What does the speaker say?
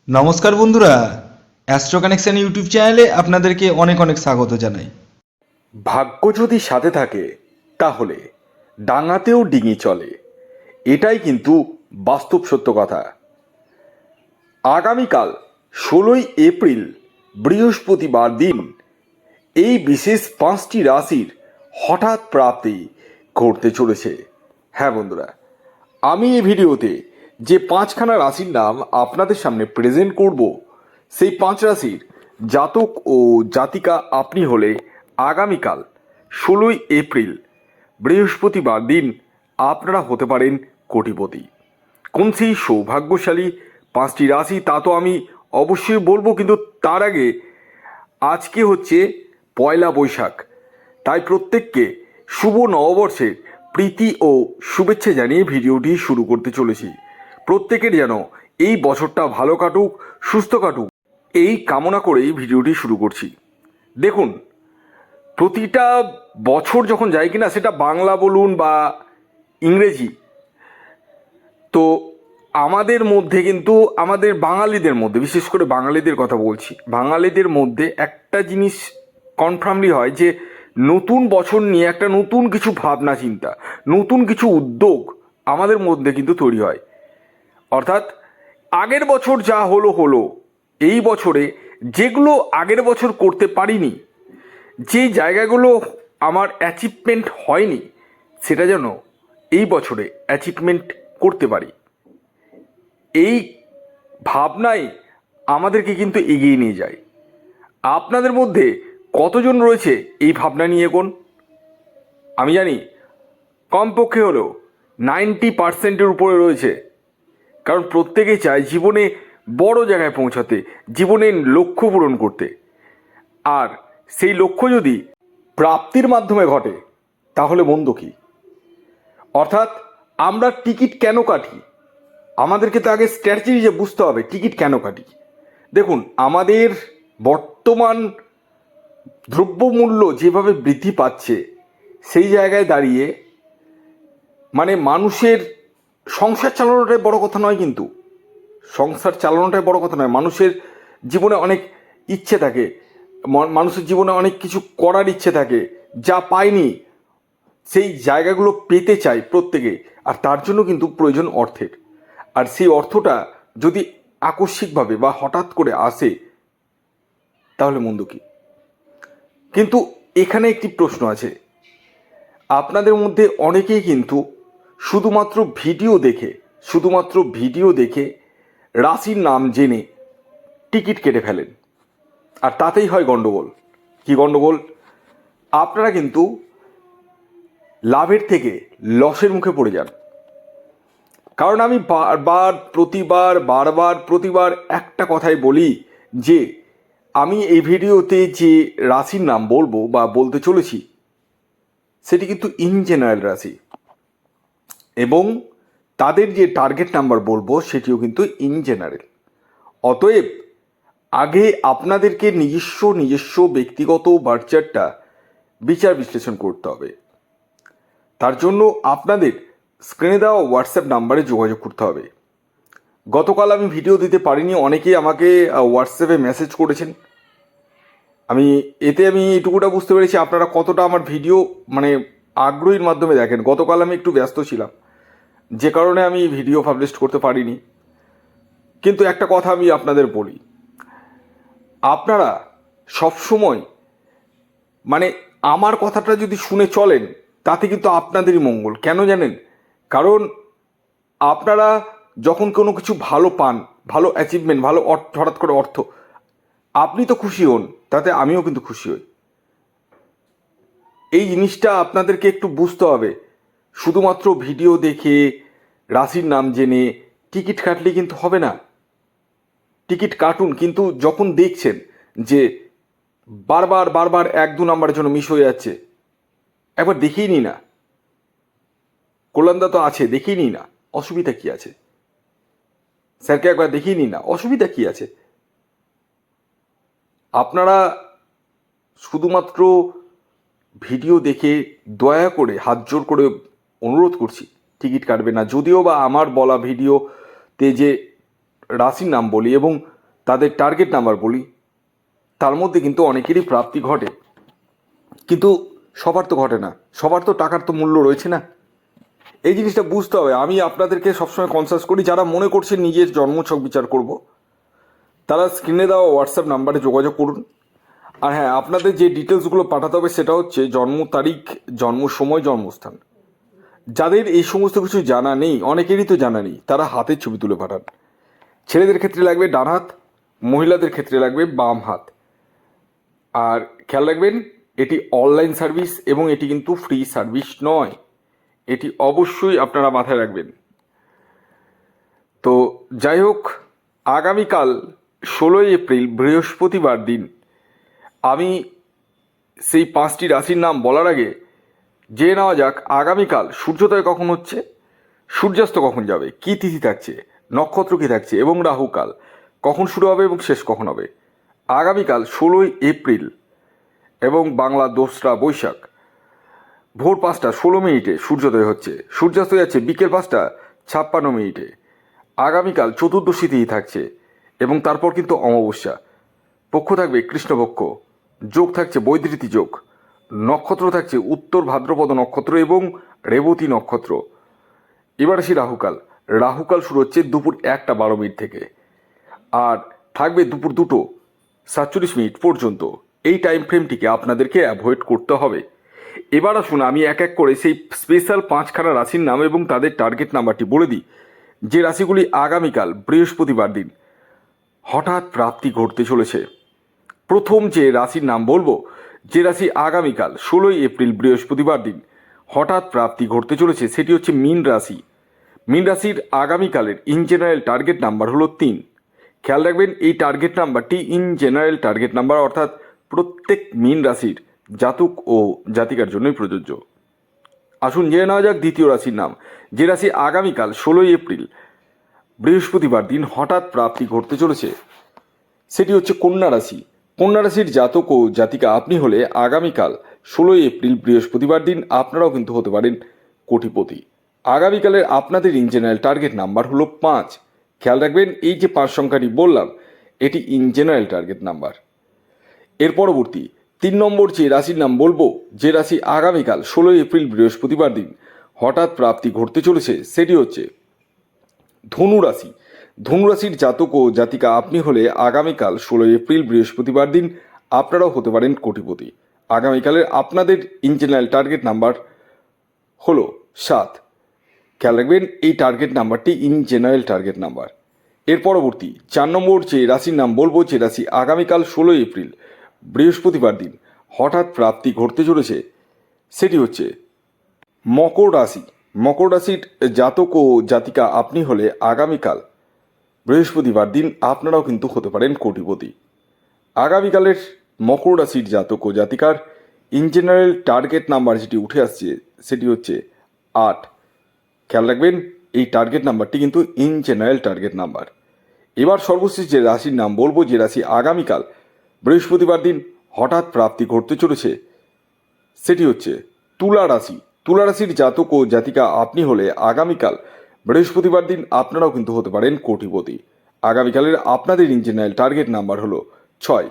নমস্কার বন্ধুরা, astro connection YouTube চ্যানেলে আপনাদেরকে অনেক অনেক স্বাগত জানাই। ভাগ্য যদি সাথে থাকে তাহলে ডাঙাতেও ডিঙি চলে, এটাই কিন্তু বাস্তব সত্য কথা। আগামীকাল 16 এপ্রিল বৃহস্পতিবার দিন এই বিশেষ 5টি রাশির হঠাৎ প্রাপ্তি ঘটতে চলেছে। হ্যাঁ বন্ধুরা, আমি এই ভিডিওতে যে 5খানা রাশির নাম আপনাদের সামনে প্রেজেন্ট করব, সেই 5 রাশির জাতক ও জাতিকা আপনি হলে আগামীকাল 16 এপ্রিল বৃহস্পতিবার দিন আপনারা হতে পারেন কোটিপতি। কোন সেই সৌভাগ্যশালী 5টি রাশি তা তো আমি অবশ্যই বলবো, কিন্তু তার আগে আজকে হচ্ছে পয়লা বৈশাখ, তাই প্রত্যেককে শুভ নববর্ষের প্রীতি ও শুভেচ্ছা জানিয়ে ভিডিওটি শুরু করতে চলেছি। প্রত্যেকের যেন এই বছরটা ভালো কাটুক, সুস্থ কাটুক, এই কামনা করেই ভিডিওটি শুরু করছি। দেখুন, প্রতিটা বছর যখন যায় কিনা, সেটা বাংলা বলুন বা ইংরেজি, তো আমাদের মধ্যে কিন্তু আমাদের বাঙালিদের মধ্যে, বিশেষ করে বাঙালিদের কথা বলছি, বাঙালিদের মধ্যে একটা জিনিস কনফার্মলি হয় যে নতুন বছর নিয়ে একটা নতুন কিছু ভাবনা চিন্তা, নতুন কিছু উদ্যোগ আমাদের মধ্যে কিন্তু তৈরি হয়। অর্থাৎ আগের বছর যা হলো হলো, এই বছরে যেগুলো আগের বছর করতে পারিনি, যে জায়গাগুলো আমার অ্যাচিভমেন্ট হয়নি, সেটা যেন এই বছরে অ্যাচিভমেন্ট করতে পারি, এই ভাবনাই আমাদেরকে কিন্তু এগিয়ে নিয়ে যায়। আপনাদের মধ্যে কতজন রয়েছে এই ভাবনা নিয়ে? কোন আমি জানি কমপক্ষে হলেও 90%-এর উপরে রয়েছে, কারণ প্রত্যেকেই চায় জীবনে বড় জায়গায় পৌঁছাতে, জীবনের লক্ষ্য পূরণ করতে। আর সেই লক্ষ্য যদি প্রাপ্তির মাধ্যমে ঘটে তাহলে মন্দ কি? অর্থাৎ আমরা টিকিট কেন কাটি, আমাদেরকে তো আগে স্ট্র্যাটেজি যে বুঝতে হবে টিকিট কেন কাটি। দেখুন, আমাদের বর্তমান দ্রব্যমূল্য যেভাবে বৃদ্ধি পাচ্ছে, সেই জায়গায় দাঁড়িয়ে মানে মানুষের সংসার চালানোটাই বড় কথা নয়, কিন্তু সংসার চালানোটাই বড় কথা নয়। মানুষের জীবনে অনেক ইচ্ছে থাকে, মানুষের জীবনে অনেক কিছু করার ইচ্ছে থাকে, যা পায়নি সেই জায়গাগুলো পেতে চায় প্রত্যেকে। আর তার জন্য কিন্তু প্রয়োজন অর্থের। আর সেই অর্থটা যদি আকস্মিকভাবে বা হঠাৎ করে আসে তাহলে মন্দ কি? কিন্তু এখানে একটি প্রশ্ন আছে। আপনাদের মধ্যে অনেকেই কিন্তু শুধুমাত্র ভিডিও দেখে রাশির নাম জেনে টিকিট কেটে ফেলেন, আর তাতেই হয় গন্ডগোল। কি গন্ডগোল? আপনারা কিন্তু লাভের থেকে লসের মুখে পড়ে যান। কারণ আমি প্রতিবার একটা কথাই বলি যে আমি এই ভিডিওতে যে রাশির নাম বলবো বা বলতে চলেছি, সেটি কিন্তু ইন জেনারেল রাশি, এবং তাদের যে টার্গেট নাম্বার বলবো সেটিও কিন্তু ইন জেনারেল। অতএব আগে আপনাদেরকে নিজস্ব ব্যক্তিগত বার্চারটা বিচার বিশ্লেষণ করতে হবে। তার জন্য আপনাদের স্ক্রিনে দেওয়া হোয়াটসঅ্যাপ নাম্বারে যোগাযোগ করতে হবে। গতকাল আমি ভিডিও দিতে পারিনি, অনেকেই আমাকে হোয়াটসঅ্যাপে মেসেজ করেছেন। আমি এইটুকুটা বুঝতে পেরেছি আপনারা কতটা আমার ভিডিও মানে আগ্রহীর মাধ্যমে দেখেন। গতকাল আমি একটু ব্যস্ত ছিলাম, যে কারণে আমি ভিডিও পাবলিশ করতে পারিনি। কিন্তু একটা কথা আমি আপনাদের বলি, আপনারা সবসময় মানে আমার কথাটা যদি শুনে চলেন তাতে কিন্তু আপনাদেরই মঙ্গল। কেন জানেন? কারণ আপনারা যখন কোনো কিছু ভালো পান, ভালো অ্যাচিভমেন্ট, ভালো হঠাৎ করে অর্থ, আপনি তো খুশি হন, তাতে আমিও কিন্তু খুশি হই। এই জিনিসটা আপনাদেরকে একটু বুঝতে হবে। শুধুমাত্র ভিডিও দেখে রাশির নাম জেনে টিকিট কাটলে কিন্তু হবে না। টিকিট কাটুন, কিন্তু যখন দেখছেন যে বারবার 1-2 নাম্বারের জন্য মিস হয়ে যাচ্ছে, একবার দেখিয়ে নিই না। কল্যাণদা তো আছে, দেখিয়ে নিই না, অসুবিধা কি আছে? স্যারকে একবার দেখিয়ে নিই না, অসুবিধা কি আছে? আপনারা শুধুমাত্র ভিডিও দেখে দয়া করে হাত জোর করে অনুরোধ করছি টিকিট কাটবে না। যদিও বা আমার বলা ভিডিওতে যে রাশির নাম বলি এবং তাদের টার্গেট নাম্বার বলি, তার মধ্যে কিন্তু অনেকেরই প্রাপ্তি ঘটে, কিন্তু সবার তো ঘটে না, সবার তো টাকার তো মূল্য রয়েছে না। এই জিনিসটা বুঝতে হবে। আমি আপনাদেরকে সবসময় কনসাস করি, যারা মনে করছেন নিজের জন্মছক বিচার করব, তারা স্ক্রিনে দেওয়া হোয়াটসঅ্যাপ নাম্বারে যোগাযোগ করুন। আর হ্যাঁ, আপনাদের যে ডিটেলসগুলো পাঠাতে হবে সেটা হচ্ছে জন্ম তারিখ, জন্ম সময়, জন্মস্থান। যাদের এই সমস্ত কিছু জানা নেই, অনেকেরই তো জানা নেই, তারা হাতের ছবি তুলে পাঠান। ছেলেদের ক্ষেত্রে লাগবে ডান হাত, মহিলাদের ক্ষেত্রে লাগবে বাম হাত। আর খেয়াল রাখবেন, এটি অনলাইন সার্ভিস এবং এটি কিন্তু ফ্রি সার্ভিস নয়, এটি অবশ্যই আপনারা মাথায় রাখবেন। তো যাই হোক, আগামীকাল 16ই এপ্রিল বৃহস্পতিবার দিন আমি সেই 5টি রাশির নাম বলার আগে জেনে নেওয়া যাক আগামীকাল সূর্যোদয় কখন হচ্ছে, সূর্যাস্ত কখন যাবে, কী তিথি থাকছে, নক্ষত্র কী থাকছে এবং রাহুকাল কখন শুরু হবে এবং শেষ কখন হবে। আগামীকাল 16ই এপ্রিল এবং বাংলা 2রা বৈশাখ ভোর 5টা 16 মিনিটে সূর্যোদয় হচ্ছে, সূর্যাস্ত যাচ্ছে বিকেল 5টা 56 মিনিটে। আগামীকাল চতুর্দশী তিথি থাকছে এবং তারপর কিন্তু অমাবস্যা। পক্ষ থাকবে কৃষ্ণপক্ষ, যোগ থাকছে বৈধৃতি যোগ, নক্ষত্র থাকছে উত্তর ভাদ্রপদ নক্ষত্র এবং রেবতী নক্ষত্র। এবার আসি রাহুকাল। রাহুকাল শুরু হচ্ছে দুপুর 1টা 12 মিনিট থেকে আর থাকবে দুপুর 2টো 47 মিনিট পর্যন্ত। এই টাইম ফ্রেমটিকে আপনাদেরকে অ্যাভয়েড করতে হবে। এবার আসুন আমি এক এক করে সেই স্পেশাল 5খানা রাশির নাম এবং তাদের টার্গেট নাম্বারটি বলে দিই, যে রাশিগুলি আগামীকাল বৃহস্পতিবার দিন হঠাৎ প্রাপ্তি ঘটতে চলেছে। প্রথম যে রাশির নাম বলবো, যে রাশি আগামীকাল 16ই এপ্রিল বৃহস্পতিবার দিন হঠাৎ প্রাপ্তি ঘটতে চলেছে, সেটি হচ্ছে মীন রাশি। মীন রাশির আগামীকালের ইন জেনারেল টার্গেট নাম্বার হলো 3। খেয়াল রাখবেন, এই টার্গেট নাম্বারটি ইন জেনারেল টার্গেট নাম্বার, অর্থাৎ প্রত্যেক মীন রাশির জাতক ও জাতিকার জন্যই প্রযোজ্য। আসুন জেনে নেওয়া যাক দ্বিতীয় রাশির নাম, যে রাশি আগামীকাল 16ই এপ্রিল বৃহস্পতিবার দিন হঠাৎ প্রাপ্তি ঘটতে চলেছে, সেটি হচ্ছে কন্যা রাশি। কন্যা রাশির জাতক ও জাতিকা আপনি হলে আগামীকাল 16ই এপ্রিল বৃহস্পতিবার দিন আপনারাও কিন্তু হতে পারেন কোটিপতি। আগামীকালের আপনাদের ইন জেনারেল টার্গেট নাম্বার হলো 5। খেয়াল রাখবেন, এই যে 5 সংখ্যাটি বললাম, এটি ইন জেনারেল টার্গেট নাম্বার। এর পরবর্তী 3 নম্বর যে রাশির নাম বলবো, যে রাশি আগামীকাল 16ই এপ্রিল বৃহস্পতিবার দিন হঠাৎ প্রাপ্তি ঘটতে চলেছে, সেটি হচ্ছে ধনু রাশি। ধনু রাশির জাতক ও জাতিকা আপনি হলে আগামীকাল 16ই এপ্রিল বৃহস্পতিবার দিন আপনারাও হতে পারেন কোটিপতি। আগামীকালের আপনাদের ইন জেনারেল টার্গেট নাম্বার হলো 7। খেয়াল রাখবেন, এই টার্গেট নাম্বারটি ইন জেনারেল টার্গেট নাম্বার। এর পরবর্তী 4 নম্বর যে রাশির নাম বলবো, যে রাশি আগামীকাল 16ই এপ্রিল বৃহস্পতিবার দিন হঠাৎ প্রাপ্তি ঘটতে চলেছে, সেটি হচ্ছে মকর রাশি। মকর রাশির জাতক ও জাতিকা আপনি হলে আগামীকাল বৃহস্পতিবার দিন আপনারাও কিন্তু হতে পারেন কোটিপতি। আগামীকালের মকর রাশির জাতক ও জাতিকার ইন জেনারেল টার্গেট নাম্বার যেটি উঠে আসছে, সেটি হচ্ছে 8। খেয়াল রাখবেন, এই টার্গেট নাম্বারটি কিন্তু ইন জেনারেল টার্গেট নাম্বার। এবার সর্বশেষ যে রাশির নাম বলবো, যে রাশি আগামীকাল বৃহস্পতিবার দিন হঠাৎ প্রাপ্তি ঘটতে চলেছে, সেটি হচ্ছে তুলা রাশি। তুলা রাশির জাতক ও জাতিকা আপনি হলে আগামীকাল বৃহস্পতিবার দিন আপনারাও কিন্তু হতে পারেন কোটিপতি। আগামীকালের আপনাদের ইন জেনারেল টার্গেট নাম্বার হলো 6।